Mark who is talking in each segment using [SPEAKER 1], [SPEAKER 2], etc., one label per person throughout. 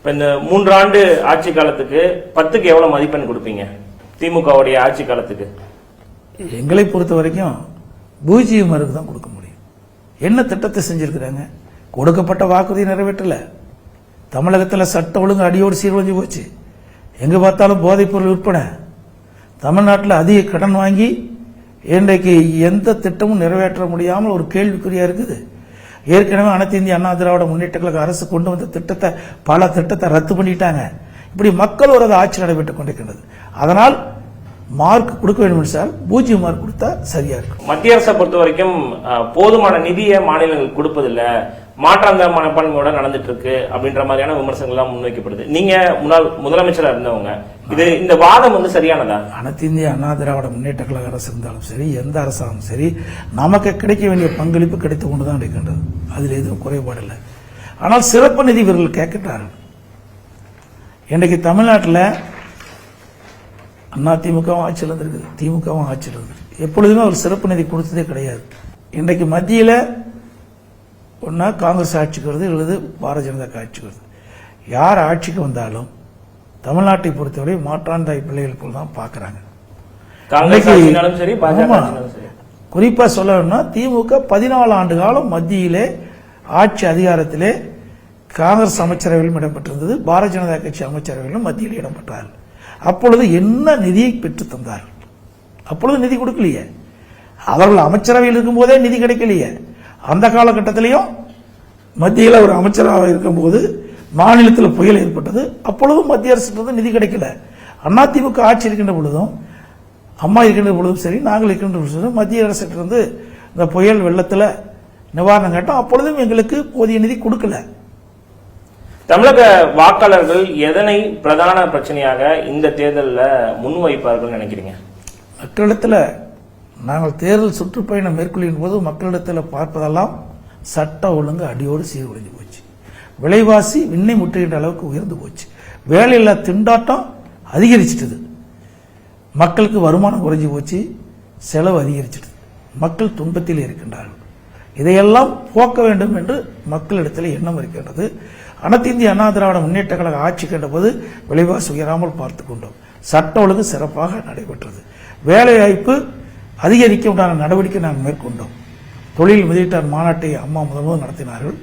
[SPEAKER 1] இப்போ இந்த 3 ஆண்டு ஆட்சி காலத்துக்கு 10க்கு எவ்வளவு மதிப்பெண் கொடுப்பீங்க? திமுகவுடைய ஆட்சி காலத்துக்கு
[SPEAKER 2] எங்களை பொறுத்த வரைக்கும் 0 தான் கொடுக்க முடியும். என்ன திட்டத்தை செஞ்சிருக்கிறாங்க? கொடுக்கப்பட்ட வாக்குறுதி நிறைவேற்றல. தமிழகத்தில் சட்ட ஒழுங்கு அடியோடு சீர்குலைஞ்சு போச்சு. எங்க பார்த்தாலும் போதைப் பொருள் விற்பனை. தமிழ்நாட்டில் அதிக கடன் வாங்கி இன்றைக்கு எந்த திட்டமும் நிறைவேற்ற முடியாமல் ஒரு கேள்விக்குறியா இருக்குது. ஏற்கனவே அனைத்து இந்திய அண்ணா திராவிட முன்னேற்ற கழக அரசு கொண்டு வந்த திட்டத்தை பல திட்டத்தை ரத்து பண்ணிட்டாங்க. இப்படி மக்கள் ஒரு ஆட்சி நடைபெற்றுக் கொண்டிருக்கின்றது. அதனால் மார்க் கொடுக்க வேண்டும் சார், 0 மார்க் கொடுத்தா சரியா இருக்கும்.
[SPEAKER 1] மத்திய அரசை பொறுத்த வரைக்கும் போதுமான நிதியை மாநிலங்கள் கொடுப்பதில்ல, மாற்றாந்த மனப்பான்மையோட நடந்துட்டு இருக்கு அப்படின்ற மாதிரியான விமர்சனங்கள் எல்லாம் முன்வைக்கப்படுது. நீங்க முன்னாள் முதலமைச்சரா இருந்தவங்க, இந்த வாதம் சரியானதா?
[SPEAKER 2] அனைத்து இந்திய அண்ணா திராவிட முன்னேற்ற கழக அரசு இருந்தாலும் சரி, எந்த அரசாலும் சரி, நமக்கு கிடைக்க வேண்டிய பங்களிப்பு கிடைத்து கொண்டுதான் இருக்கின்றது. அதில் எதுவும் குறைபாடு இல்லை. ஆனால் சிறப்பு நிதி இவர்கள் கேட்கின்றார்கள். இன்றைக்கு தமிழ்நாட்டில் அதிமுகவும் ஆட்சியில் இருந்திருக்கு, திமுகவும் ஆட்சியில் இருந்திருக்கு. எப்பொழுதுமே ஒரு சிறப்பு நிதி கொடுத்ததே கிடையாது. இன்றைக்கு மத்தியில் ஒன்னா காங்கிரஸ் ஆட்சிக்கு வருது, அல்லது பாரதிய ஜனதா ஆட்சிக்கு வருது. யார் ஆட்சிக்கு வந்தாலும் தமிழ்நாட்டை பொறுத்தவரை மாற்றாந்தாய் பிள்ளைகள் போல தான் பாக்குறாங்க. குறிப்பா சொல்லணும்னா திமுக 14 ஆண்டு காலம் மத்தியிலே ஆட்சி அதிகாரத்திலே காங்கிரஸ் அமைச்சரவையிலும் இடம்பெற்றிருந்தது, பாரதிய ஜனதா கட்சி அமைச்சரவையிலும் மத்தியில் இடம்பெற்றார்கள். அப்பொழுது என்ன நிதியை பெற்று தந்தார்கள்? அப்பொழுது நிதி கொடுக்கலையே. அவர்கள் அமைச்சரவையில் இருக்கும் போதே நிதி கிடைக்கலையே. அந்த காலகட்டத்திலையும் மத்தியில் ஒரு அமைச்சராக இருக்கும்போது மாநிலத்தில் புயல் ஏற்பட்டது. அப்பொழுதும் மத்திய அரசு நிதி கிடைக்கல. அதிமுக ஆட்சி இருக்கின்ற பொழுதும், அம்மா இருக்கின்ற பொழுதும் சரி, நாங்கள் இருக்கின்ற பொழுதும் மத்திய அரசு இந்த புயல் வெள்ளத்தில் நிவாரணம் கேட்டோம். அப்பொழுதும் எங்களுக்கு போதிய நிதி கொடுக்கல.
[SPEAKER 1] தமிழக வாக்காளர்கள் எதனை பிரதான பிரச்சனையாக இந்த தேர்தலில் முன்வைப்பார்கள் நினைக்கிறீங்க?
[SPEAKER 2] மக்களிடத்தில் நாங்கள் தேர்தல் சுற்றுப்பயணம் மேற்கொள்ளும் போது மக்களிடத்தில் பார்ப்பதெல்லாம் சட்ட ஒழுங்கு அடியோடு சீர்குலைஞ்சு போச்சு. விலைவாசி விண்ணை முட்டுகின்ற அளவுக்கு உயர்ந்து போச்சு. வேலையில்லா திண்டாட்டம் அதிகரிச்சிட்டது. மக்களுக்கு வருமானம் குறைஞ்சு போச்சு, செலவு அதிகரிச்சிட்டது. மக்கள் துன்பத்தில் இருக்கின்றார்கள். இதையெல்லாம் போக்க வேண்டும் என்று மக்களிடத்தில் எண்ணம் இருக்கின்றது. அனைத்து இந்திய அண்ணா திராவிட முன்னேற்ற கழக ஆட்சி கேட்டபோது விலைவாசி உயராமல் பார்த்துக் கொண்டோம். சட்ட ஒழுங்கு சிறப்பாக நடைபெற்றது. வேலைவாய்ப்பு அதிகரிக்க உண்டான நடவடிக்கை நாங்கள் மேற்கொண்டோம். தொழில் முதலீட்டாளர் மாநாட்டை அம்மா முதல்வர் நடத்தினார்கள்.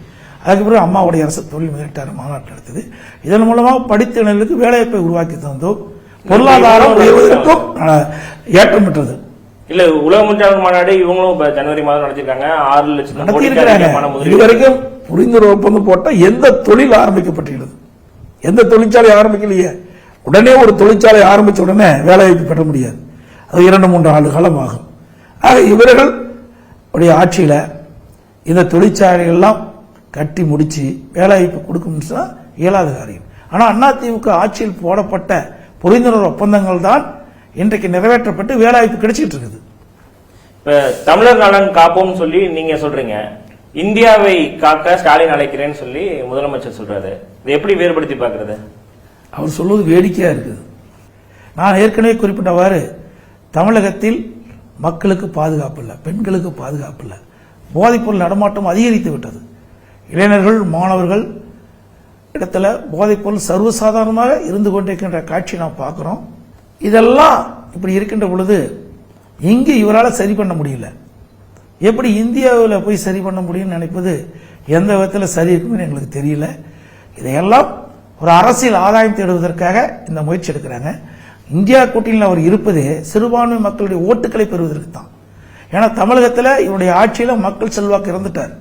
[SPEAKER 2] அதுக்கு பிறகு அம்மாவுடைய அரசு தொழில் முதலீட்டாளர் மாநாட்டு நடத்தது. இதன் மூலமாக படித்த இளைஞர்களுக்கு வேலைவாய்ப்பை உருவாக்கி தந்தோம். பொருளாதாரம் உயர்வதற்கும் ஏற்றம் பெற்றது.
[SPEAKER 1] இல்ல, உலக முதலீட்டாளர் மாநாடு இவங்களும் ஜனவரி மாதம் நடத்திருக்காங்க. 6 லட்சம்
[SPEAKER 2] நடத்தியிருக்கிறாங்க. இதுவரைக்கும் புரிந்துணர்வு ஒப்பந்தம் போட்ட எந்த தொழில் ஆரம்பிக்கப்பட்டுள்ளது? எந்த தொழிற்சாலை ஆரம்பிக்கலையே. உடனே ஒரு தொழிற்சாலை ஆரம்பிச்ச உடனே வேலைவாய்ப்பு பெற முடியாது. அது 2-3 ஆண்டு காலம் ஆகும். ஆக இவர்கள் ஆட்சியில இந்த தொழிற்சாலைகள்லாம் கட்டி முடிச்சு வேலைவாய்ப்பு கொடுக்கும் இயலாத காரியம். ஆனா அதிமுக ஆட்சியில் போடப்பட்ட புரிந்துணர்வு ஒப்பந்தங்கள் தான் இன்றைக்கு நிறைவேற்றப்பட்டு வேலைவாய்ப்பு கிடைச்சிட்டு இருக்குது.
[SPEAKER 1] தமிழர் நலன் காப்போம் சொல்லி நீங்க சொல்றீங்க, இந்தியாவை காக்க ஸ்டாலின் அழைக்கிறேன்னு சொல்லி முதலமைச்சர் சொல்றாரு. இதை எப்படி வேறுபடுத்தி பார்க்கறது?
[SPEAKER 2] அவர் சொல்வது வேடிக்கையா இருக்குது. நான் ஏற்கனவே குறிப்பிட்டவாறு தமிழகத்தில் மக்களுக்கு பாதுகாப்பு இல்லை, பெண்களுக்கு பாதுகாப்பு இல்லை, போதைப்பொருள் நடமாட்டம் அதிகரித்து விட்டது. இளைஞர்கள் மாணவர்கள் இடத்துல போதைப்பொருள் சர்வசாதாரணமாக இருந்து கொண்டிருக்கின்ற காட்சி நாம் பார்க்கிறோம். இதெல்லாம் இப்படி இருக்கின்ற பொழுது இங்கு இவரால் சரி பண்ண முடியல. எப்படி இந்தியாவில் போய் சரி பண்ண முடியும்னு நினைப்பது எந்த விதத்தில் சரி இருக்குன்னு எங்களுக்கு தெரியல. இதையெல்லாம் ஒரு அரசியல் ஆதாயம் தேடுவதற்காக இந்த முயற்சி எடுக்கிறாங்க. இந்தியா கூட்டணியில் அவர் இருப்பது சிறுபான்மை மக்களுடைய ஓட்டுக்களை பெறுவதற்கு தான். ஏன்னா தமிழகத்தில் இவருடைய ஆட்சியில் மக்கள் செல்வாக்கு இறந்துட்டார்.